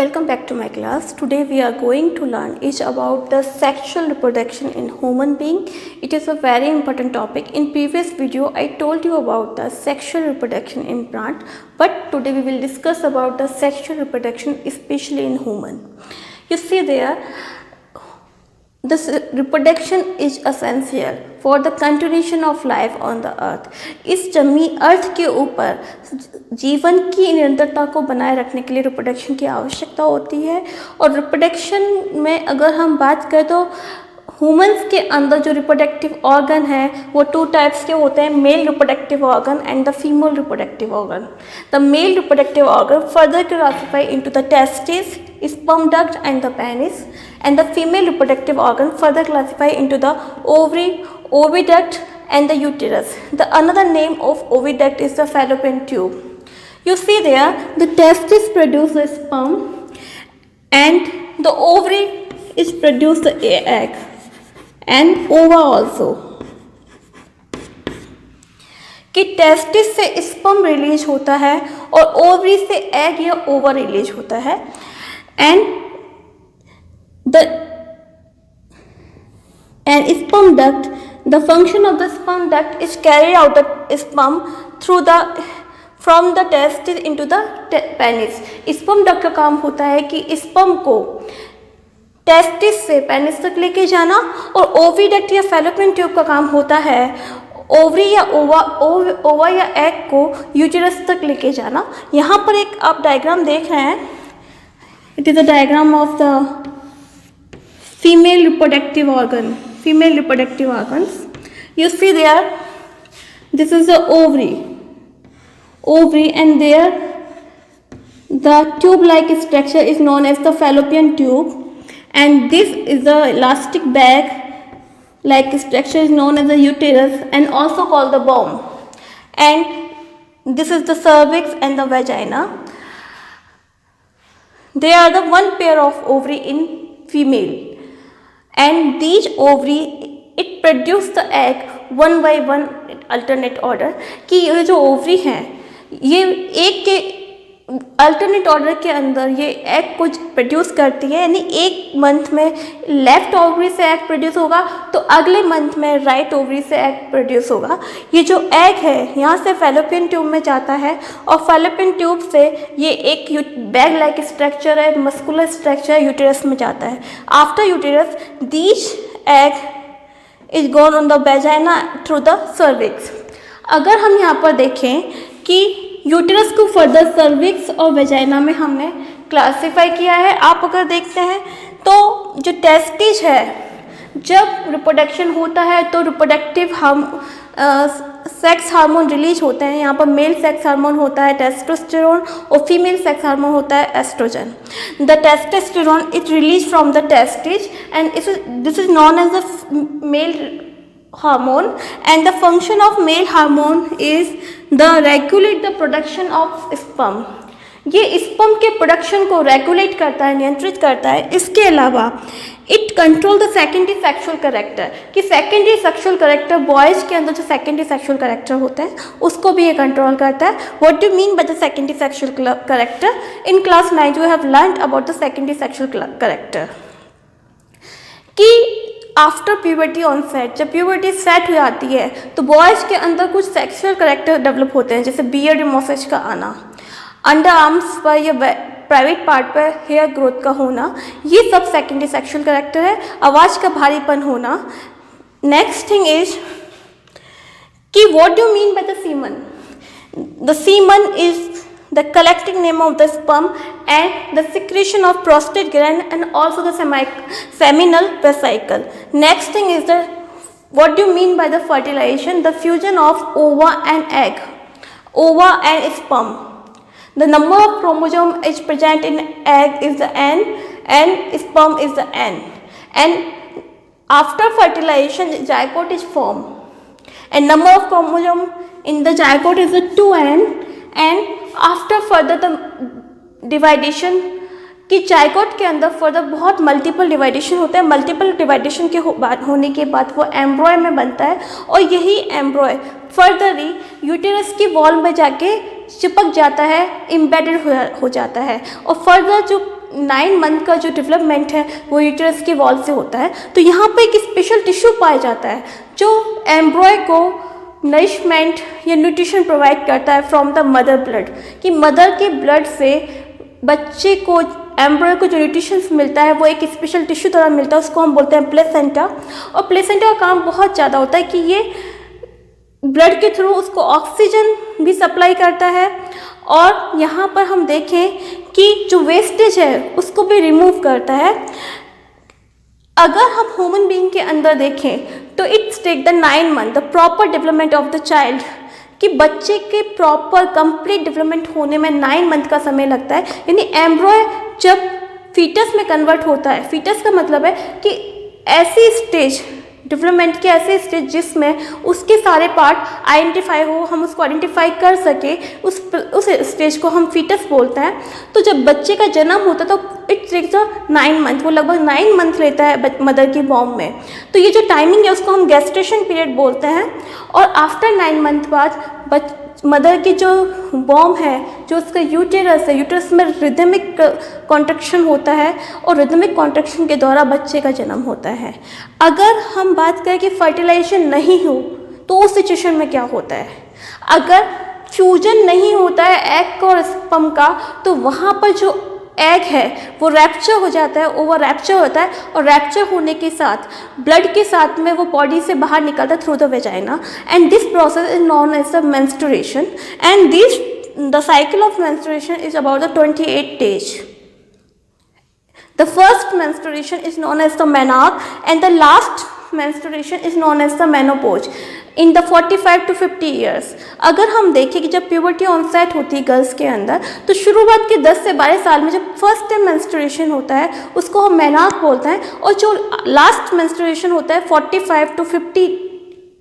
Welcome back to my class. Today we are going to learn is about the sexual reproduction in human being. It is a very important topic. In previous video I told you about the sexual reproduction in plant, but today we will discuss about the sexual reproduction especially in human. You see there, this reproduction is essential for the continuation of life on the earth. इस जमी अर्थ के ऊपर जीवन की निरंतरता को बनाए रखने के लिए रिप्रोडक्शन की आवश्यकता होती है। और रिप्रोडक्शन में अगर हम बात करें तो ह्यूमंस के अंदर जो रिप्रोडक्टिव ऑर्गन है वो टू टाइप्स के होते हैं, male reproductive organ and the female reproductive organ. The male reproductive organ further classify into the testis, sperm duct and the penis, and the female reproductive organ further classify into the ovary, oviduct and the uterus. The another name of oviduct is the fallopian tube. You see there, the testis produce the sperm and the ovary is produce the egg and ova also. कि testis से sperm release होता है और ovary से egg या ओवा release होता है। And sperm duct, the function of the sperm duct is carry out the sperm through from the testis into the penis. sperm duct का काम होता है कि sperm को टेस्टिस से पेनिस तक लेके जाना, और ओविडक्ट या फैलोपियन ट्यूब का काम होता है ओवरी या ओवा या एग को यूटेरस तक लेके जाना। यहाँ पर एक आप डायग्राम देख रहे हैं, it is a diagram of the female reproductive organs. You see there, this is the ovary and there the tube like structure is known as the fallopian tube, and this is the elastic bag like structure is known as the uterus and also called the womb, and this is the cervix and the vagina. They are the one pair of ovary in female, and these ovary it produce the egg one by one alternate order। कि ये जो ovary हैं ये एक के alternate order के अंदर ये एग को प्रोड्यूस करती है, यानी एक मंथ में लेफ्ट ओवरी से एग प्रोड्यूस होगा तो अगले मंथ में राइट ओवरी से एग प्रोड्यूस होगा। ये जो एग है यहाँ से फैलोपियन ट्यूब में जाता है और फैलोपियन ट्यूब से ये एक बैग लाइक स्ट्रक्चर है, मस्कुलर स्ट्रक्चर यूटेरस में जाता है। After uterus this egg is gone on the vagina through the cervix. अगर हम यहाँ पर देखें कि यूटेरस को फर्दर सर्विक्स और वेजाइना में हमने क्लासिफाई किया है। आप अगर देखते हैं तो जो टेस्टिस है, जब रिप्रोडक्शन होता है तो रिप्रोडक्टिव सेक्स हार्मोन रिलीज होते हैं। यहाँ पर मेल सेक्स हार्मोन होता है टेस्टोस्टेरोन और फीमेल सेक्स हार्मोन होता है oestrogen. The testosterone is release from the testis and this is known as the male hormone, and the function of male hormone is the regulate the production of sperm। ये sperm के production को regulate करता है, नियंत्रित करता है। इसके अलावा it control the secondary sexual character, कि सेकेंडरी सेक्सुअल कैरेक्टर बॉयज़ के अंदर जो सेकेंडरी सेक्सुअल कैरेक्टर होता है उसको भी ये कंट्रोल करता है। What do mean by the secondary sexual character? In class 9 you have learned about the secondary sexual character कि आफ्टर प्यूबर्टी ऑनसेट, जब प्यूबर्टी सेट हो जाती है तो बॉयज़ के अंदर कुछ सेक्सुअल कैरेक्टर डेवलप होते हैं, जैसे बियर्ड मोसेज का आना, अंडर आर्म्स पर या प्राइवेट पार्ट पर हेयर ग्रोथ का होना, ये सब सेकेंडरी सेक्सुअल कैरेक्टर है। आवाज़ का भारीपन होना। नेक्स्ट थिंग इज कि what do mean by the semen? The semen is the collecting name of the sperm and the secretion of prostate gland and also the seminal vesicle. Next thing is the what do you mean by the fertilization? The fusion of ova and egg, ova and sperm. The number of chromosome is present in egg is the N and sperm is the N, and after fertilization zygote is formed and number of chromosome in the zygote is the 2N, and after further the division कि zygote के अंदर further बहुत multiple डिवाइडेशन होता है। Multiple डिवाइडेशन के होने के बाद वो एम्ब्रॉय में बनता है और यही एम्ब्रॉय फर्दरली यूटेरस की वॉल में जाके चिपक जाता है, एम्बेडेड हो जाता है और फर्दर जो 9 मंथ का जो डेवलपमेंट है वो यूटरस के वॉल से होता है। तो यहाँ पे एक स्पेशल टिश्यू पाया जाता है जो एम्ब्रॉय को नरिशमेंट या न्यूट्रिशन प्रोवाइड करता है फ्रॉम द मदर ब्लड, कि मदर के ब्लड से बच्चे को, एम्ब्रॉय को जो न्यूट्रिशन मिलता है वो एक स्पेशल टिश्यू द्वारा मिलता है, उसको हम बोलते हैं प्लेसेंटा। और प्लेसेंटा का काम बहुत ज़्यादा होता है कि ये ब्लड के थ्रू उसको ऑक्सीजन भी सप्लाई करता है, और यहाँ पर हम देखें कि जो वेस्टेज है उसको भी रिमूव करता है। अगर हम ह्यूमन बीइंग के अंदर देखें तो it's take the 9 month the proper development of the child, कि बच्चे के प्रॉपर कंप्लीट डेवलपमेंट होने में 9 मंथ का समय लगता है। यानी एम्ब्रॉय जब फीटस में कन्वर्ट होता है, फीटस का मतलब है कि ऐसी स्टेज, डेवलपमेंट के ऐसे स्टेज जिसमें उसके सारे पार्ट आइडेंटिफाई हो, हम उसको आइडेंटिफाई कर सके, उस स्टेज को हम फीटस बोलते हैं। तो जब बच्चे का जन्म होता है तो इट टेक्स 9 मंथ, वो लगभग 9 मंथ लेता है मदर की बॉम में। तो ये जो टाइमिंग है उसको हम गेस्टेशन पीरियड बोलते हैं। और आफ्टर 9 मंथ बाद मदर की जो बॉम है, जो उसका यूटेरस है, यूटेरस में रिदमिक कॉन्ट्रैक्शन होता है और रिदमिक कॉन्ट्रैक्शन के द्वारा बच्चे का जन्म होता है। अगर हम बात करें कि फर्टिलाइजेशन नहीं हो तो उस सिचुएशन में क्या होता है, अगर फ्यूजन नहीं होता है एग और स्पर्म का, तो वहाँ पर जो एग है वो रैप्चर हो जाता है, ओवर रैप्चर होता है, और रैप्चर होने के साथ ब्लड के साथ में वो बॉडी से बाहर निकलता है through the vagina, and this process is known as the menstruation, and this the cycle of menstruation is about the 28 days. The first menstruation is known as the menarche and the last menstruation is known as the menopause in the 45 to 50 years. अगर हम देखें कि जब puberty onset होती है girls के अंदर, तो शुरुआत के 10 से 12 साल में जब फर्स्ट टाइम मेंस्ट्रुएशन होता है उसको हम मेनार्क बोलते हैं, और जो लास्ट मेंस्ट्रुएशन होता है 45 to 50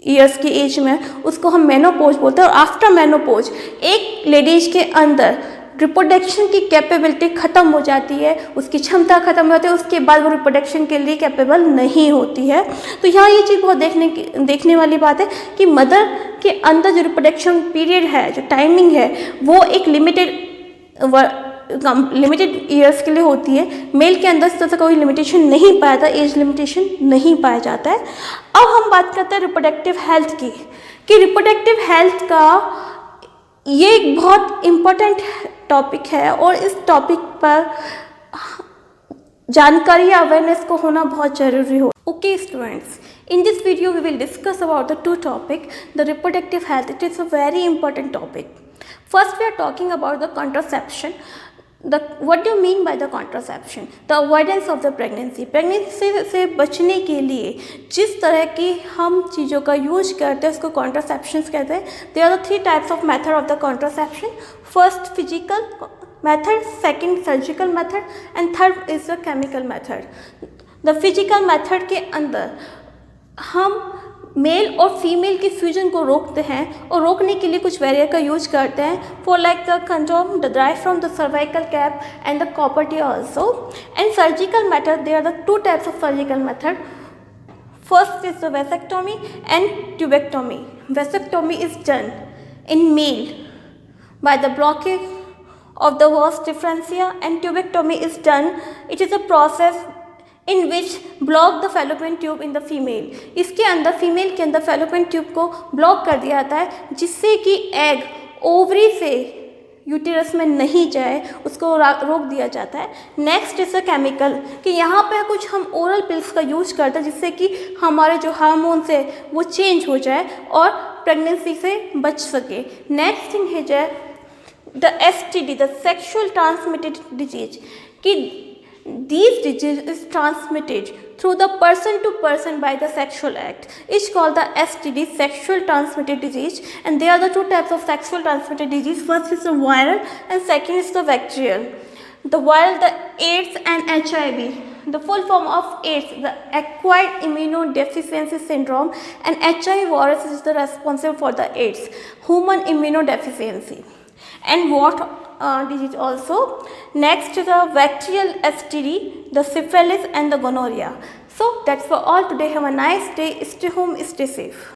ईयर्स की एज में उसको हम मेनोपोज बोलते हैं। और आफ्टर मेनोपोज एक लेडीज के अंदर रिप्रोडक्शन की कैपेबिलिटी ख़त्म हो जाती है, उसकी क्षमता ख़त्म हो जाती है, उसके बाद वो रिप्रोडक्शन के लिए कैपेबल नहीं होती है। तो यहाँ ये चीज़ बहुत देखने वाली बात है कि मदर के अंदर जो रिप्रोडक्शन पीरियड है, जो टाइमिंग है, वो एक लिमिटेड ईयर्स के लिए होती है। मेल के अंदर इस तरह से कोई लिमिटेशन नहीं पाया जाता, एज लिमिटेशन नहीं पाया जाता है। अब हम बात करते हैं रिप्रोडक्टिव हेल्थ की, कि रिप्रोडक्टिव हेल्थ का ये एक बहुत इम्पोर्टेंट टॉपिक है, और इस टॉपिक पर जानकारी या अवेयरनेस को होना बहुत ज़रूरी हो। Okay students, in this video we will discuss about the two topic, the reproductive health. It is a very important topic. First we are talking about the contraception. What do you mean by the contraception? The avoidance of the pregnancy. Pregnancy से बचने के लिए जिस तरह की हम चीज़ों का यूज करते हैं उसको contraceptions कहते हैं। There are the 3 types of method of the contraception. First physical method, second surgical method, and third is the chemical method. The physical method के अंदर हम मेल और फीमेल के फ्यूजन को रोकते हैं, और रोकने के लिए कुछ बैरियर का यूज करते हैं, for like the condom drive from the cervical cap and the copper T also. And surgical method, there are the 2 types of surgical method. First is the vasectomy and tubectomy. Vasectomy is done in male by the blockage of the vas differentia, and tubectomy is done, it is a process in which block the fallopian tube in the female. इसके अंदर female के अंदर fallopian tube को block कर दिया जाता है, जिससे कि एग ओवरी से यूटेरस में नहीं जाए, उसको रोक दिया जाता है। नेक्स्ट इज अ केमिकल, कि यहाँ पे कुछ हम ओरल पिल्स का यूज करते हैं जिससे कि हमारे जो हार्मोन्स है वो चेंज हो जाए और प्रेगनेंसी से बच सके। नेक्स्ट थिंग है जो the STD, the sexual transmitted disease, कि these disease is transmitted through the person to person by the sexual act. It's called the STD, sexual transmitted disease, and there are the 2 types of sexual transmitted disease. First is the viral and second is the bacterial. The viral, the AIDS and HIV. The full form of AIDS, the acquired immunodeficiency syndrome, and HIV virus is the responsible for the AIDS, human immunodeficiency. And what disease also? Next is the bacterial STD, the syphilis and the gonorrhea. So that's for all today. Have a nice day. Stay home, stay safe.